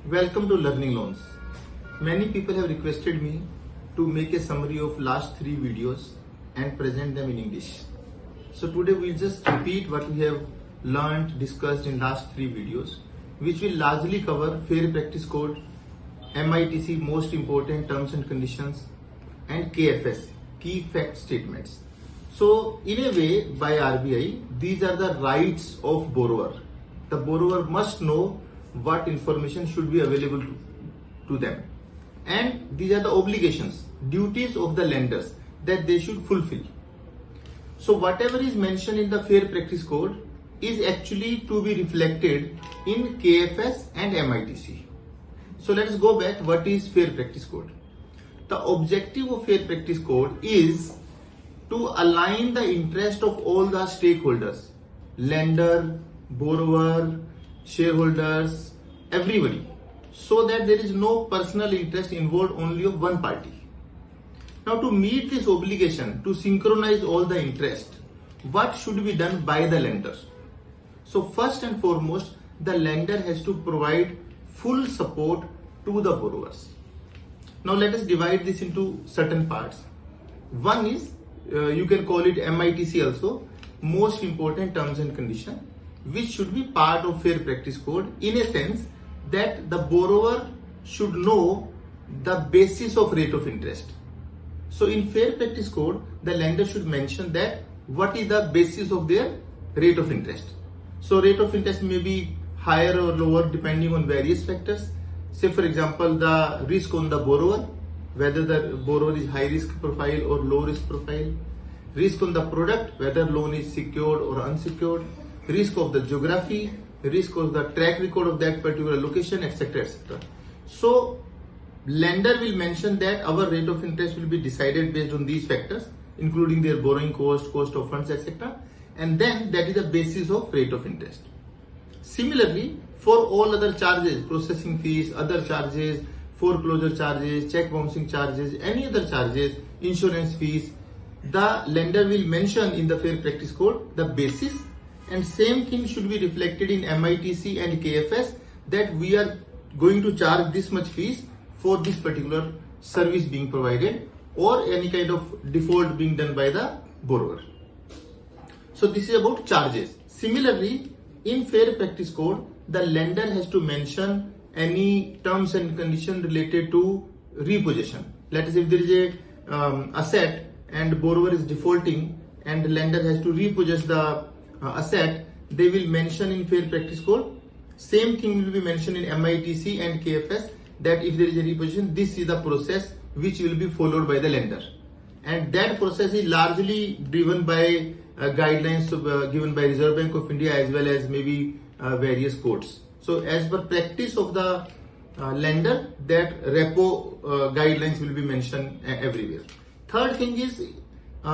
Welcome to Learning Loans. Many people have requested me to make a summary of last 3 videos and present them in English. So today we'll just repeat what we have learned, discussed in last 3 videos, which will largely cover Fair Practice Code, MITC most important terms and conditions, and KFS, key fact statements. So in a way, by RBI, these are the rights of borrower. The borrower must know what information should be available to them, and these are the obligations, duties of the lenders that they should fulfill. So whatever is mentioned in the Fair Practice Code is actually to be reflected in KFS and MITC. So let's go back. What is Fair Practice Code? The objective of Fair Practice Code is to align the interest of all the stakeholders, lender, borrower, shareholders, everybody, so that there is no personal interest involved only of one party. Now, to meet this obligation, to synchronize all the interest, what should be done by the lenders? So first and foremost, the lender has to provide full support to the borrowers. Now let us divide this into certain parts. One is, you can call it MITC also, most important terms and conditions, which should be part of Fair Practice Code, in a sense that the borrower should know the basis of rate of interest. So in Fair Practice Code, the lender should mention that what is the basis of their rate of interest. So rate of interest may be higher or lower depending on various factors. Say for example, the risk on the borrower, whether the borrower is high risk profile or low risk profile, risk on the product, whether loan is secured or unsecured, risk of the geography, risk of the track record of that particular location, etc., etc. So lender will mention that our rate of interest will be decided based on these factors, including their borrowing cost, cost of funds, etc. And then that is the basis of rate of interest. Similarly, for all other charges, processing fees, other charges, foreclosure charges, check bouncing charges, any other charges, insurance fees, the lender will mention in the Fair Practice Code the basis, and same thing should be reflected in MITC and KFS, that we are going to charge this much fees for this particular service being provided or any kind of default being done by the borrower. So this is about charges. Similarly, in Fair Practice Code, the lender has to mention any terms and conditions related to repossession. Let us say if there is a asset and borrower is defaulting and the lender has to repossess the asset, they will mention in Fair Practice Code. Same thing will be mentioned in MITC and KFS, that if there is a repossession, this is the process which will be followed by the lender. And that process is largely driven by guidelines given by Reserve Bank of India as well as maybe various courts. So as per practice of the lender, that repo guidelines will be mentioned everywhere. Third thing is,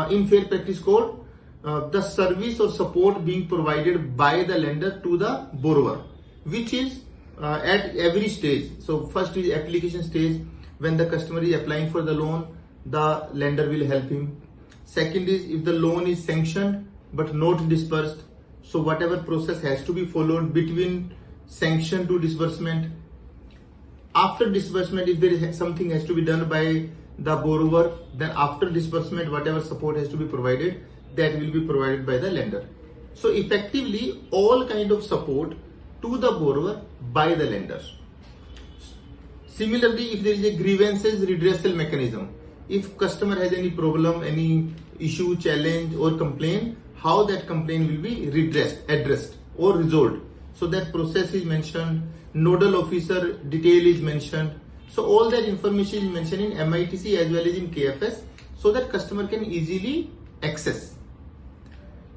in Fair Practice Code, the service or support being provided by the lender to the borrower, which is at every stage. So first is application stage, when the customer is applying for the loan, the lender will help him. Second is if the loan is sanctioned but not disbursed, so whatever process has to be followed between sanction to disbursement. After disbursement, if there is something has to be done by the borrower, then after disbursement, whatever support has to be provided, that will be provided by the lender. So effectively, all kind of support to the borrower by the lender. Similarly, if there is a grievances redressal mechanism, if customer has any problem, any issue, challenge or complaint, how that complaint will be redressed, addressed or resolved. So that process is mentioned, nodal officer detail is mentioned. So all that information is mentioned in MITC as well as in KFS, so that customer can easily access.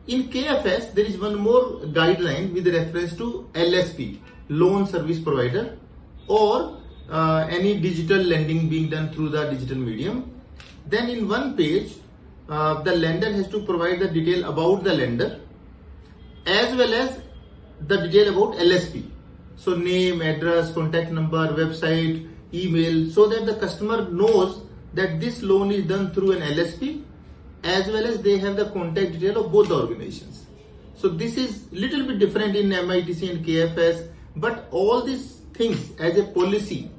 In KFS, there is one more guideline with reference to LSP, loan service provider, or any digital lending being done through the digital medium. Then in one page, the lender has to provide the detail about the lender as well as the detail about LSP. So name, address, contact number, website, email, so that the customer knows that this loan is done through an LSP, as well as they have the contact detail of both the organizations. So this is little bit different in MITC and KFS, but all this things as a policy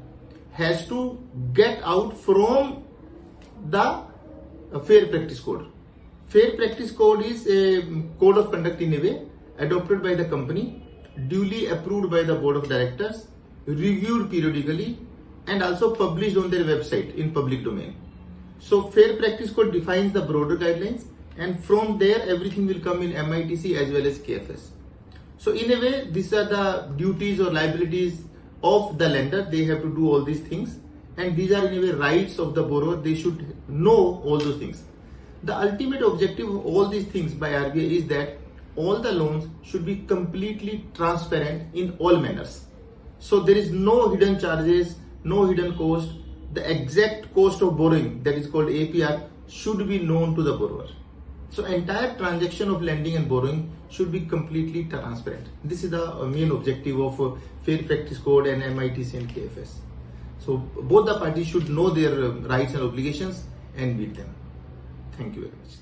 has to get out from the Fair Practice Code. Fair Practice Code is a code of conduct in a way adopted by the company, duly approved by the board of directors, reviewed periodically, and also published on their website in public domain. So Fair Practice Code defines the broader guidelines, and from there everything will come in MITC as well as KFS. So in a way, these are the duties or liabilities of the lender. They have to do all these things, and these are in a way rights of the borrower. They should know all those things. The ultimate objective of all these things by RBI is that all the loans should be completely transparent in all manners. So there is no hidden charges, no hidden cost. The exact cost of borrowing, that is called APR, should be known to the borrower. So entire transaction of lending and borrowing should be completely transparent. This is the main objective of Fair Practice Code and MITC and KFS. So both the parties should know their rights and obligations and meet them. Thank you very much.